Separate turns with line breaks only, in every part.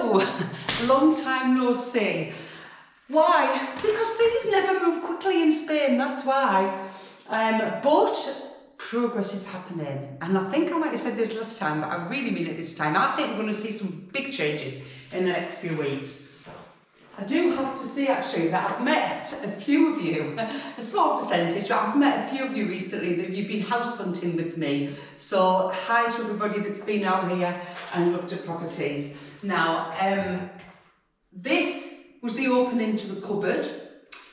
Hello, long time no see. Why? Because things never move quickly in Spain, that's why. But progress is happening, and I think I might have said this last time, but I really mean it this time. I think we're going to see some big changes in the next few weeks. I do have to say actually that I've met a few of you, a small percentage, but I've met a few of you recently that you've been house hunting with me. So hi to everybody that's been out here and looked at properties. Now, this was the opening to the cupboard,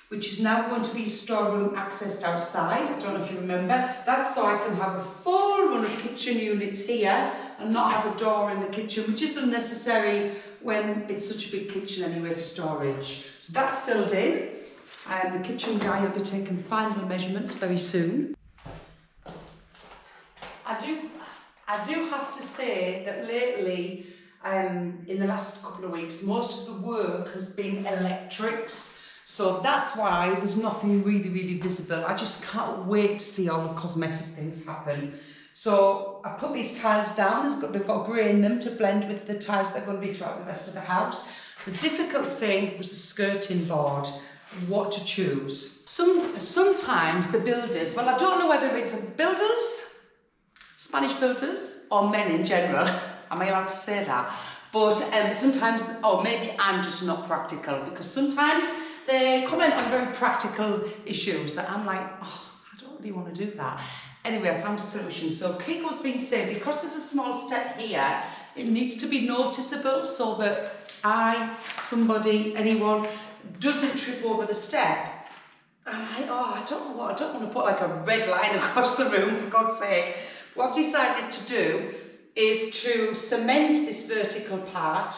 which is now going to be storeroom accessed outside. I don't know if you remember. That's so I can have a full run of kitchen units here and not have a door in the kitchen, which is unnecessary when it's such a big kitchen anyway for storage. So that's filled in. The kitchen guy will be taking final measurements very soon. I do have to say that lately, in the last couple of weeks, most of the work has been electrics. So that's why there's nothing really visible. I just can't wait to see all the cosmetic things happen. So I've put these tiles down. They've got grey in them to blend with the tiles that are going to be throughout the rest of the house. The difficult thing was the skirting board, what to choose. Sometimes the builders, well, I don't know whether it's builders, Spanish builders, or men in general. Am I allowed to say that? But sometimes, or maybe I'm just not practical, because sometimes they comment on very practical issues that I'm like, oh, I don't really want to do that. Anyway, I found a solution. So Kiko's been saying, because there's a small step here, it needs to be noticeable so that somebody, anyone, doesn't trip over the step. I'm like, oh, I don't want to put like a red line across the room, for God's sake. What I've decided to do is to cement this vertical part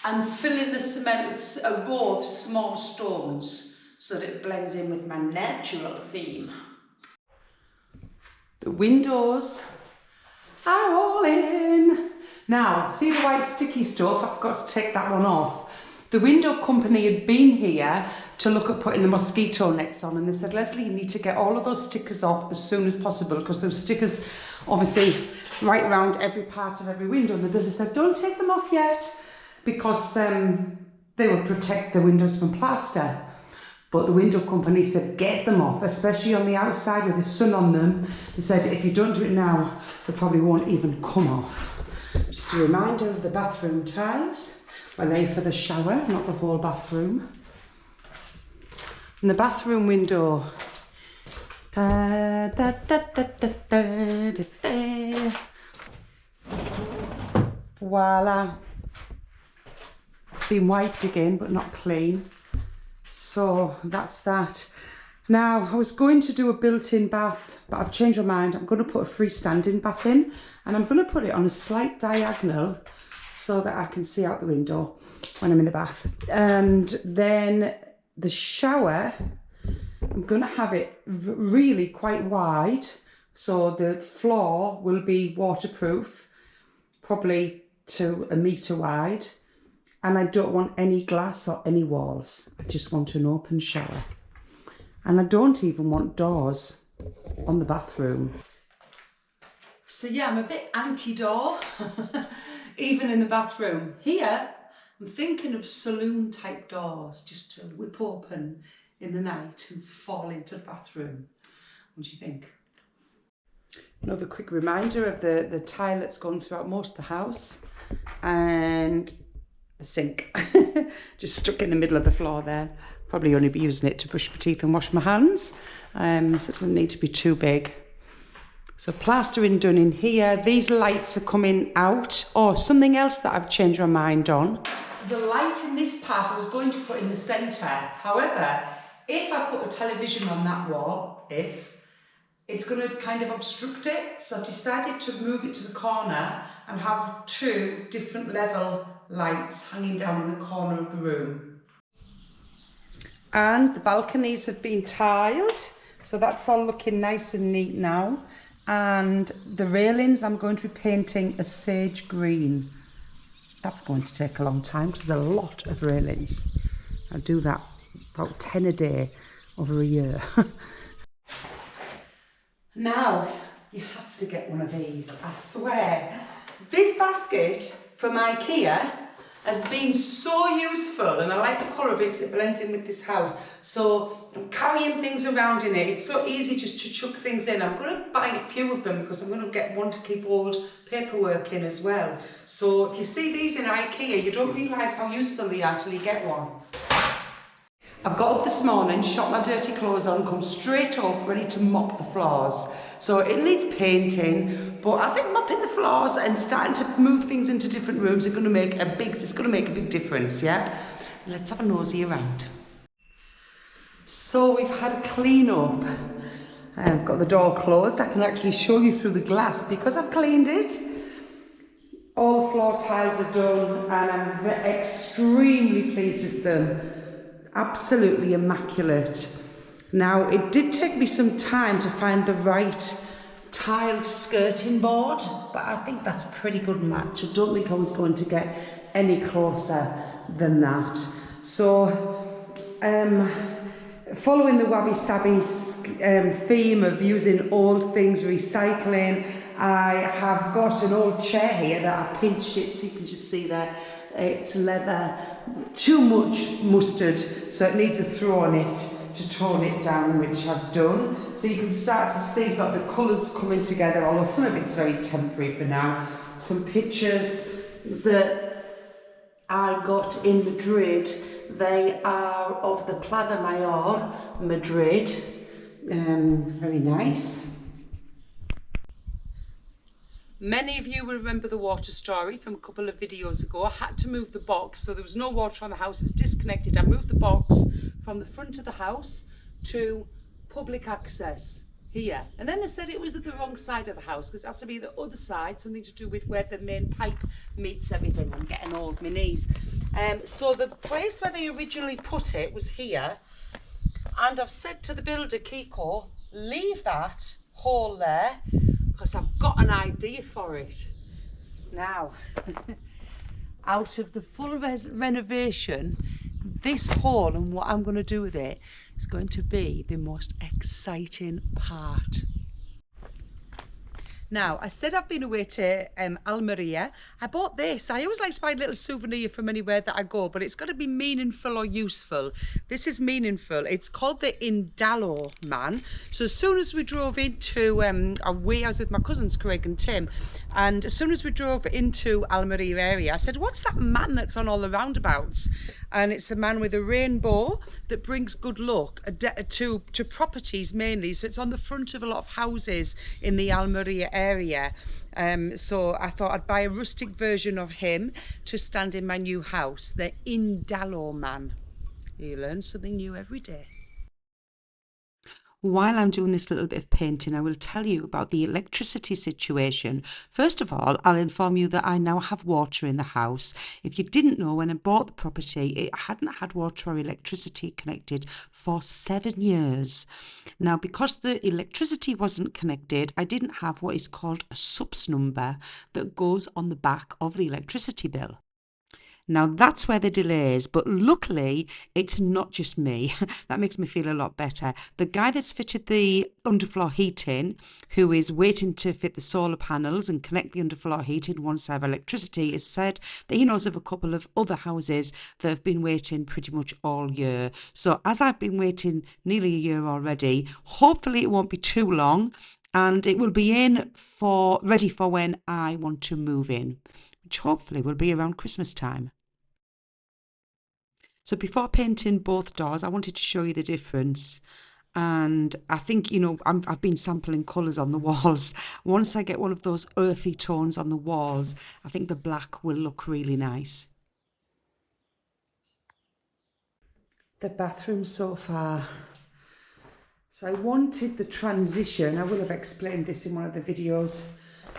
and fill in the cement with a row of small stones so that it blends in with my natural theme. The windows are all in. Now, see the white sticky stuff? I forgot to take that one off. The window company had been here to look at putting the mosquito nets on, and they said, Leslie, you need to get all of those stickers off as soon as possible, because those stickers obviously right around every part of every window. And the builder said, don't take them off yet, because they will protect the windows from plaster. But the window company said, get them off, especially on the outside with the sun on them. They said, if you don't do it now, they probably won't even come off. Just a reminder of the bathroom tiles. Well, they're for the shower, not the whole bathroom. And the bathroom window. Da, da, da, da, da, da, da, da. Voila. It's been wiped again, but not clean. So that's that. Now, I was going to do a built-in bath, but I've changed my mind. I'm going to put a freestanding bath in, and I'm going to put it on a slight diagonal so that I can see out the window when I'm in the bath. And then the shower, I'm going to have it really quite wide, so the floor will be waterproof, probably to 1 metre wide. And I don't want any glass or any walls. I just want an open shower. And I don't even want doors on the bathroom. So yeah, I'm a bit anti-door, even in the bathroom. Here, I'm thinking of saloon type doors, just to whip open in the night and fall into the bathroom. What do you think? Another quick reminder of the tile that's gone throughout most of the house. And the sink, just stuck in the middle of the floor there. Probably only be using it to brush my teeth and wash my hands, so it doesn't need to be too big. So plastering done in here. These lights are coming out. Oh, something else that I've changed my mind on. The light in this part I was going to put in the centre. However, if I put a television on that wall, it's going to kind of obstruct it, so I've decided to move it to the corner and have 2 different level lights hanging down in the corner of the room. And the balconies have been tiled, so that's all looking nice and neat now. And the railings I'm going to be painting a sage green. That's going to take a long time because there's a lot of railings. I'll do that about 10 a day over a year. Now, you have to get one of these, I swear. This basket from IKEA, has been so useful, and I like the colour of it because it blends in with this house. So I'm carrying things around in it. It's so easy just to chuck things in. I'm going to buy a few of them because I'm going to get one to keep old paperwork in as well. So if you see these in IKEA, you don't realise how useful they are till you get one. I've got up this morning, shot my dirty clothes on, come straight up, ready to mop the floors. So it needs painting, but I think mopping the floors and starting to move things into different rooms are going to make a big difference, yeah? Let's have a nosy around. So we've had a clean up. I've got the door closed. I can actually show you through the glass because I've cleaned it. All the floor tiles are done and I'm extremely pleased with them. Absolutely immaculate. Now, it did take me some time to find the right tiled skirting board, but I think that's a pretty good match. I don't think I was going to get any closer than that. So, following the Wabi-sabi theme of using old things, recycling, I have got an old chair here that I pinched it, so you can just see there. It's leather, too much mustard, so it needs a throw on it to tone it down, which I've done. So you can start to see sort of the colours coming together, although some of it's very temporary for now. Some pictures that I got in Madrid, they are of the Plaza Mayor, Madrid. Very nice. Many of you will remember the water story from a couple of videos ago. I had to move the box, so there was no water on the house, it was disconnected. I moved the box from the front of the house to public access here. And then they said it was at the wrong side of the house because it has to be the other side, something to do with where the main pipe meets everything. I'm getting old, my knees. So the place where they originally put it was here. And I've said to the builder, Kiko, leave that hole there, because I've got an idea for it. Now, out of the full renovation, this hall and what I'm going to do with it is going to be the most exciting part. Now, I said I've been away to Almeria. I bought this. I always like to buy a little souvenir from anywhere that I go, but it's got to be meaningful or useful. This is meaningful. It's called the Indalo man. So as soon as we drove into, I was with my cousins, Craig and Tim, and as soon as we drove into Almeria area, I said, what's that man that's on all the roundabouts? And it's a man with a rainbow that brings good luck to properties mainly. So it's on the front of a lot of houses in the Almeria area. So I thought I'd buy a rustic version of him to stand in my new house, the Indalo man. You learn something new every day. While I'm doing this little bit of painting, I will tell you about the electricity situation. First of all, I'll inform you that I now have water in the house. If you didn't know, when I bought the property, it hadn't had water or electricity connected for 7 years. Now, because the electricity wasn't connected, I didn't have what is called a subs number that goes on the back of the electricity bill. Now that's where the delay is, but luckily it's not just me. That makes me feel a lot better. The guy that's fitted the underfloor heating, who is waiting to fit the solar panels and connect the underfloor heating once I have electricity, has said that he knows of a couple of other houses that have been waiting pretty much all year. So as I've been waiting nearly a year already, hopefully it won't be too long and it will be ready for when I want to move in, which hopefully will be around Christmas time. So before painting both doors, I wanted to show you the difference. And I think, I've been sampling colours on the walls. Once I get one of those earthy tones on the walls, I think the black will look really nice. The bathroom so far. So I wanted the transition. I will have explained this in one of the videos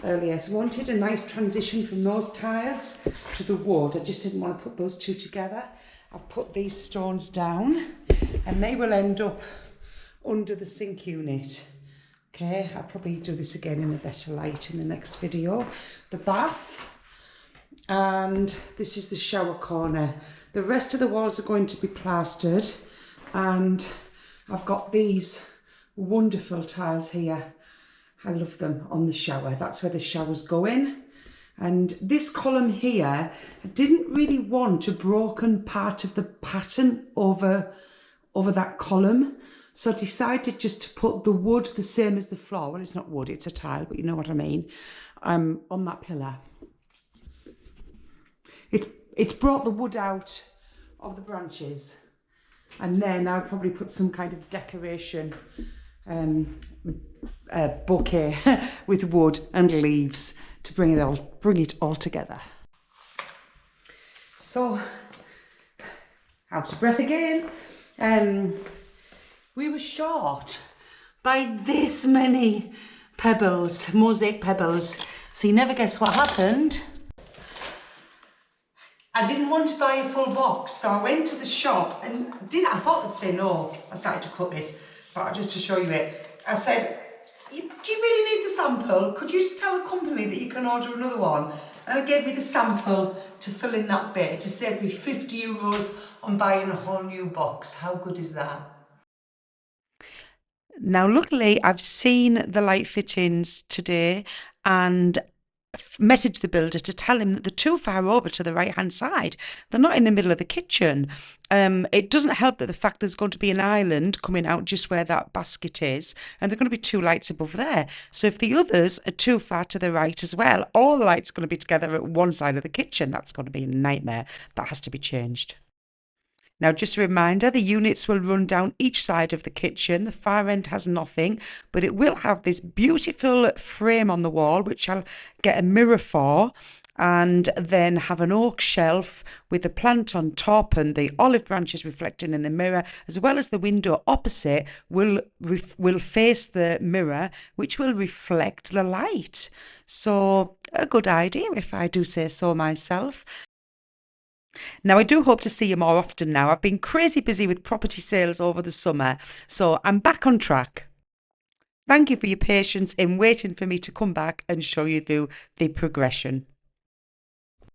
earlier. So I wanted a nice transition from those tiles to the wood. I just didn't want to put those two together. I've put these stones down and they will end up under the sink unit. Okay, I'll probably do this again in a better light in the next video. The bath, and this is the shower corner. The rest of the walls are going to be plastered, and I've got these wonderful tiles here. I love them on the shower. That's where the showers go in. And this column here, I didn't really want a broken part of the pattern over that column. So I decided just to put the wood the same as the floor. Well, it's not wood, it's a tile, but you know what I mean. On that pillar. It's brought the wood out of the branches. And then I'll probably put some kind of decoration bouquet with wood and leaves to bring it all together. So, out of breath again. We were short by this many pebbles, mosaic pebbles. So you never guess what happened. I didn't want to buy a full box, so I went to the shop and I thought they'd say no. I started to cut this, but just to show you it, I said, do you really need the sample? Could you just tell the company that you can order another one? And they gave me the sample to fill in that bit to save me €50 on buying a whole new box. How good is that? Now, luckily, I've seen the light fittings today and message the builder to tell him that they're too far over to the right hand side. They're not in the middle of the kitchen. It doesn't help that the fact there's going to be an island coming out just where that basket is, and there are going to be two lights above there. So if the others are too far to the right as well, all the lights are going to be together at one side of the kitchen. That's going to be a nightmare. That has to be changed. Now, just a reminder, the units will run down each side of the kitchen. The far end has nothing, but it will have this beautiful frame on the wall, which I'll get a mirror for, and then have an oak shelf with the plant on top and the olive branches reflecting in the mirror, as well as the window opposite will face the mirror, which will reflect the light. So a good idea, if I do say so myself. Now, I do hope to see you more often now. I've been crazy busy with property sales over the summer, so I'm back on track. Thank you for your patience in waiting for me to come back and show you the progression.